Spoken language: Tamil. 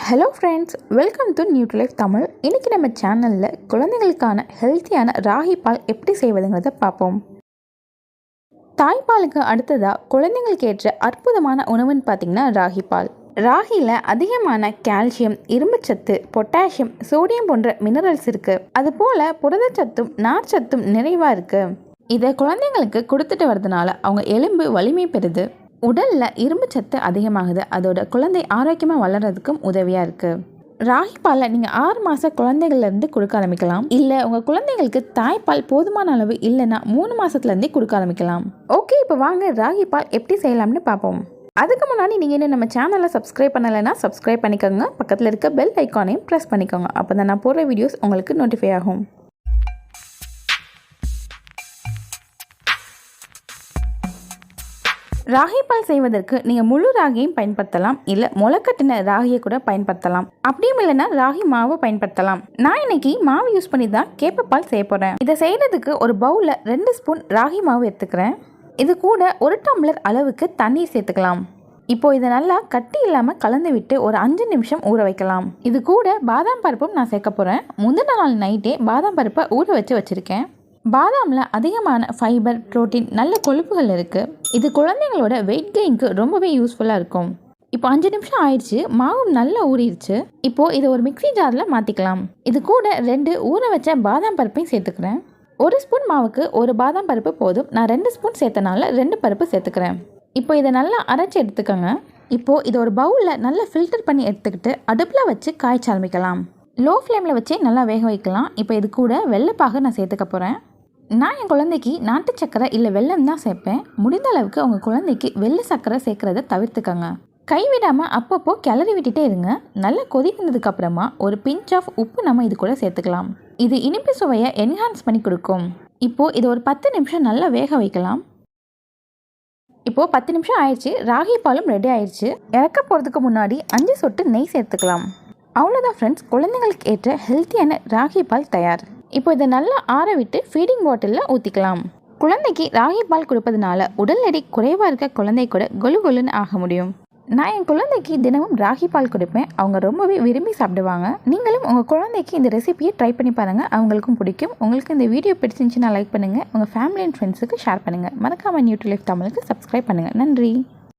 Hello friends, welcome to Nutrilife Tamil. இன்றைக்கி நம்ம சேனலில் குழந்தைங்களுக்கான ஹெல்த்தியான ராகி பால் எப்படி செய்வதுங்கிறத பார்ப்போம். தாய்ப்பாலுக்கு அடுத்ததாக குழந்தைங்களுக்கு ஏற்ற அற்புதமான உணவுன்னு பார்த்திங்கன்னா ராகி பால். ராகியில் அதிகமான கால்சியம், இரும்புச்சத்து, பொட்டாசியம், சோடியம் போன்ற மினரல்ஸ் இருக்குது. அதுபோல் புரதச்சத்தும் நார்ச்சத்தும் நிறைவாக இருக்குது. இதை குழந்தைங்களுக்கு கொடுத்துட்டு வரதுனால அவங்க எலும்பு வலிமை பெறுது, உடலில் இரும்பு சத்து அதிகமாகுது, அதோட குழந்தை ஆரோக்கியமாக வளர்கிறதுக்கும் உதவியாக இருக்குது. ராகி பாலை நீங்கள் 6 மாத குழந்தைகள்லேருந்து கொடுக்க ஆரம்பிக்கலாம். இல்லை உங்கள் குழந்தைங்களுக்கு தாய்ப்பால் போதுமான அளவு இல்லைன்னா 3 மாதத்துலேருந்தே கொடுக்க ஆரம்பிக்கலாம். ஓகே, இப்போ வாங்க ராகி பால் எப்படி செய்யலாம்னு பார்ப்போம். அதுக்கு முன்னாடி நீங்கள் இன்னும் நம்ம சேனலை சப்ஸ்கிரைப் பண்ணலைன்னா சப்ஸ்கிரைப் பண்ணிக்கோங்க. பக்கத்தில் இருக்க பெல் ஐக்கானையும் ப்ரெஸ் பண்ணிக்கோங்க. அப்போ தான் நான் போடுற வீடியோஸ் உங்களுக்கு நோட்டிஃபை ஆகும். ராகி பால் செய்வதற்கு நீங்கள் முழு ராகியையும் பயன்படுத்தலாம், இல்லை முளைக்கட்டின ராகியை கூட பயன்படுத்தலாம். அப்படியும் இல்லைன்னா ராகி மாவு பயன்படுத்தலாம். நான் இன்னைக்கு மாவு யூஸ் பண்ணி தான் கேப்பப்பால் செய்ய போகிறேன். இதை செய்கிறதுக்கு ஒரு பவுலில் 2 ஸ்பூன் ராகி மாவு எடுத்துக்கிறேன். இது கூட 1 டம்ளர் அளவுக்கு தண்ணீர் சேர்த்துக்கலாம். இப்போ இதை நல்லா கட்டி இல்லாமல் கலந்து விட்டு ஒரு 5 நிமிஷம் ஊற வைக்கலாம். இது கூட பாதாம் பருப்பும் நான் சேர்க்க போகிறேன். முந்தின நாள் நைட்டே பாதாம் பருப்பை ஊற வச்சுருக்கேன். பாதாமில் அதிகமான ஃபைபர், புரோட்டீன், நல்ல கொழுப்புகள் இருக்குது. இது குழந்தைங்களோட வெயிட் கெயினுக்கு ரொம்பவே யூஸ்ஃபுல்லாக இருக்கும். இப்போ 5 நிமிஷம் ஆயிடுச்சு, மாவு நல்லா ஊறிடுச்சு. இப்போது இதை ஒரு மிக்ஸி ஜாரில் மாற்றிக்கலாம். இது கூட 2 ஊற வச்ச பாதாம் பருப்பையும் சேர்த்துக்கிறேன். 1 ஸ்பூன் மாவுக்கு 1 பாதாம் பருப்பு போதும். நான் 2 ஸ்பூன் சேர்த்தனால 2 பருப்பு சேர்த்துக்கிறேன். இப்போ இதை நல்லா அரைச்சி எடுத்துக்கோங்க. இப்போது இதை ஒரு பவுலில் நல்லா ஃபில்டர் பண்ணி எடுத்துக்கிட்டு அடுப்பில் வச்சு காய்ச்ச ஆரம்பிக்கலாம். லோ ஃப்ளேமில் வச்சு நல்லா வேக வைக்கலாம். இப்போ இது கூட வெள்ளைப்பாகு நான் சேர்த்துக்க போகிறேன். நான் என் குழந்தைக்கு நாட்டு சக்கரை இல்லை வெல்லம் தான் சேர்ப்பேன். முடிந்த அளவுக்கு உங்கள் குழந்தைக்கு வெள்ளை சக்கரை சேர்க்குறத தவிர்த்துக்கங்க. கைவிடாமல் அப்பப்போ கிளறி விட்டுட்டே இருங்க. நல்லா கொதி வந்ததுக்கப்புறமா ஒரு பிஞ்ச் ஆஃப் உப்பு நம்ம இது கூட சேர்த்துக்கலாம். இது இனிப்பு சுவையை என்ஹான்ஸ் பண்ணி கொடுக்கும். இப்போது இது ஒரு 10 நிமிஷம் நல்லா வேக வைக்கலாம். இப்போது 10 நிமிஷம் ஆயிடுச்சு, ராகி பாலும் ரெடி ஆயிடுச்சு. இறக்க போகிறதுக்கு முன்னாடி 5 சொட்டு நெய் சேர்த்துக்கலாம். அவ்வளோதான் ஃப்ரெண்ட்ஸ், குழந்தைங்களுக்கு ஏற்ற ஹெல்த்தியான ராகி பால் தயார். இப்போ இதை நல்லா ஆற விட்டு ஃபீடிங் பாட்டிலில் ஊற்றிக்கலாம். குழந்தைக்கு ராகி பால் கொடுப்பதுனால உடல் எடை குறைவாக இருக்க குழந்தை கூட கொலு கொலுன்னு ஆக முடியும். நான் என் குழந்தைக்கு தினமும் ராகி பால் கொடுப்பேன். அவங்க ரொம்பவே விரும்பி சாப்பிடுவாங்க. நீங்களும் உங்கள் குழந்தைக்கு இந்த ரெசிபியை ட்ரை பண்ணி பாருங்கள், அவங்களுக்கும் பிடிக்கும். உங்களுக்கு இந்த வீடியோ பிடிச்சிருந்துச்சுன்னா லைக் பண்ணுங்கள், உங்கள் ஃபேமிலி அண்ட் ஃப்ரெண்ட்ஸுக்கு ஷேர் பண்ணுங்கள். மறக்காமல் நியூட்ரிலைஃப் தமிழுக்கு சப்ஸ்கிரைப் பண்ணுங்கள். நன்றி.